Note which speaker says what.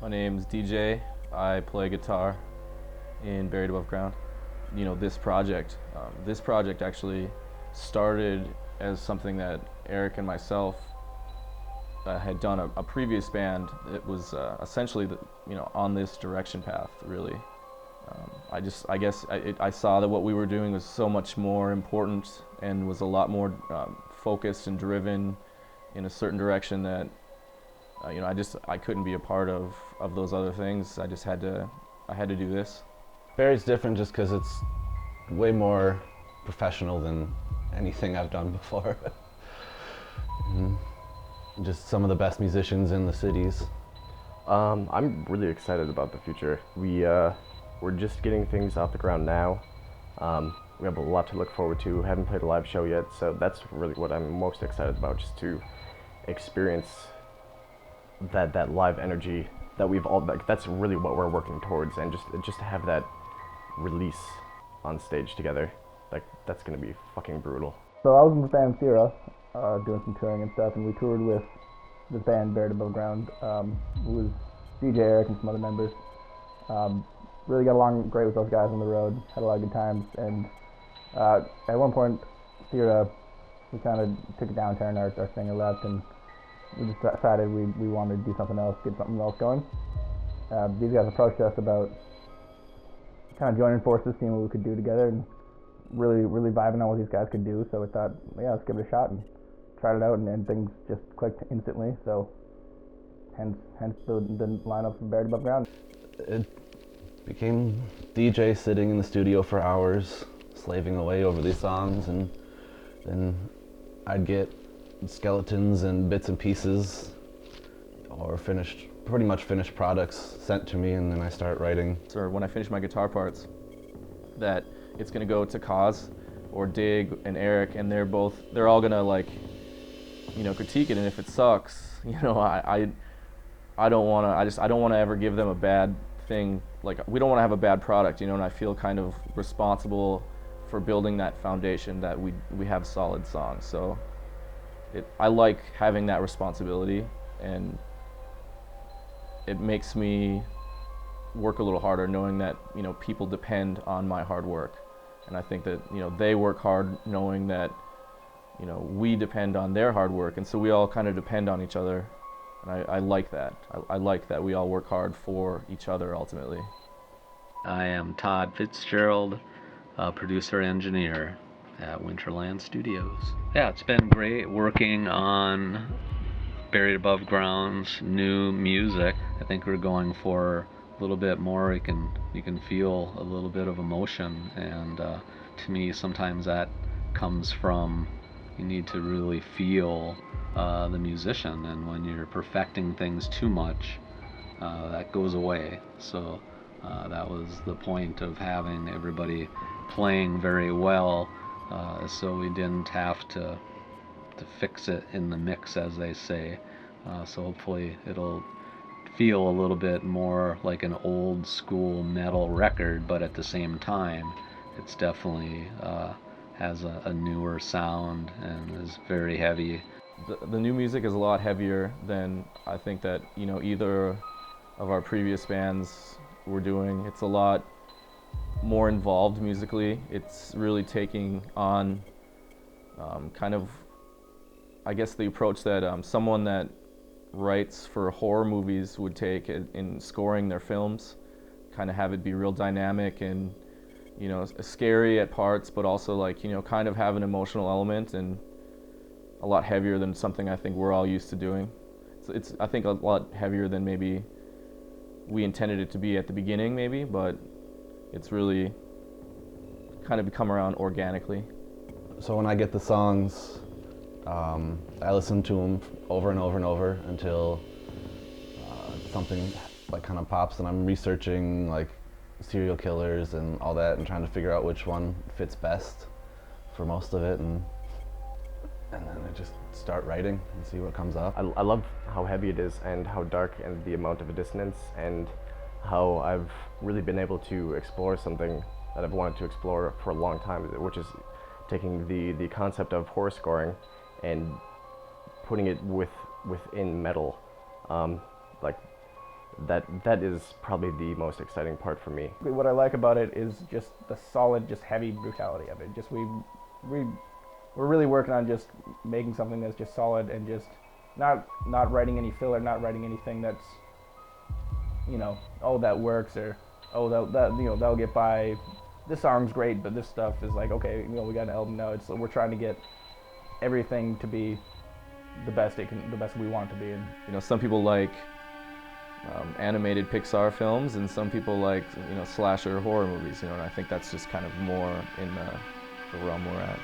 Speaker 1: My name's DJ. I play guitar in Buried Above Ground. You know, this project actually started as something that Eric and myself had done a previous band. It was essentially, on this direction path, really. I saw that what we were doing was so much more important and was a lot more focused and driven in a certain direction that I couldn't be a part of those other things. I had to do this.
Speaker 2: Barry's different just because it's way more professional than anything I've done before. Just some of the best musicians in the cities.
Speaker 3: I'm really excited about the future. We're just getting things off the ground now. We have a lot to look forward to. Haven't played a live show yet, so that's really what I'm most excited about, just to experience that live energy that we've all, that's really what we're working towards, and just to have that release on stage together, that's gonna be fucking brutal.
Speaker 4: So I was in the band Sierra, doing some touring and stuff, and we toured with the band Buried Above Ground. It was DJ Eric and some other members. Really got along great with those guys on the road, had a lot of good times, and at one point, Sierra, we kind of took a downturn, our singer left, and we just decided we wanted to do something else, get something else going. These guys approached us about kind of joining forces, seeing what we could do together, and really vibing on what these guys could do. So we thought, yeah, let's give it a shot, and tried it out, and things just clicked instantly. So hence the lineup from Buried Above Ground.
Speaker 2: It became DJ sitting in the studio for hours, slaving away over these songs, and then I'd get skeletons and bits and pieces or pretty much finished products sent to me, and then I start writing.
Speaker 1: So when I finish my guitar parts, that it's gonna go to Kaz or Dig and Eric, and they're all gonna critique it, and if it sucks, I don't wanna ever give them a bad thing. Like, we don't wanna have a bad product, and I feel kind of responsible for building that foundation that we have solid songs. So I like having that responsibility, and it makes me work a little harder knowing that people depend on my hard work, and I think that they work hard knowing that we depend on their hard work, and so we all kind of depend on each other, and I like that. I like that we all work hard for each other ultimately.
Speaker 5: I am Todd Fitzgerald, producer engineer at Winterland Studios. Yeah, it's been great working on Buried Above Ground's new music. I think we're going for a little bit more. You can feel a little bit of emotion, and to me sometimes that comes from, you need to really feel the musician, and when you're perfecting things too much, that goes away. So that was the point of having everybody playing very well, so we didn't have to fix it in the mix, as they say. So hopefully it'll feel a little bit more like an old school metal record, but at the same time it's definitely has a newer sound and is very heavy.
Speaker 1: The new music is a lot heavier than I think that either of our previous bands were doing. It's a lot more involved musically. It's really taking on kind of, I guess, the approach that someone that writes for horror movies would take in scoring their films. Kind of have it be real dynamic and scary at parts, but also kind of have an emotional element, and a lot heavier than something I think we're all used to doing. It's I think a lot heavier than maybe we intended it to be at the beginning, maybe, but it's really kind of come around organically.
Speaker 2: So when I get the songs, I listen to them over and over and over until something kind of pops, and I'm researching serial killers and all that, and trying to figure out which one fits best for most of it, and then I just start writing and see what comes up.
Speaker 3: I love how heavy it is, and how dark, and the amount of dissonance, and how I've really been able to explore something that I've wanted to explore for a long time, which is taking the concept of horror scoring and putting it within metal. that is probably the most exciting part for me.
Speaker 4: What I like about it is just the solid, just heavy brutality of it. Just we're really working on just making something that's just solid and just not writing any filler, not writing anything that's, you know, oh, that works, or oh, that you know, that'll get by. This song's great, but this stuff is like, okay, you know, we got an album now. We're trying to get everything to be the best we want it to be. And
Speaker 1: You know, some people like animated Pixar films, and some people like, you know, slasher horror movies. You know, and I think that's just kind of more in the realm we're at.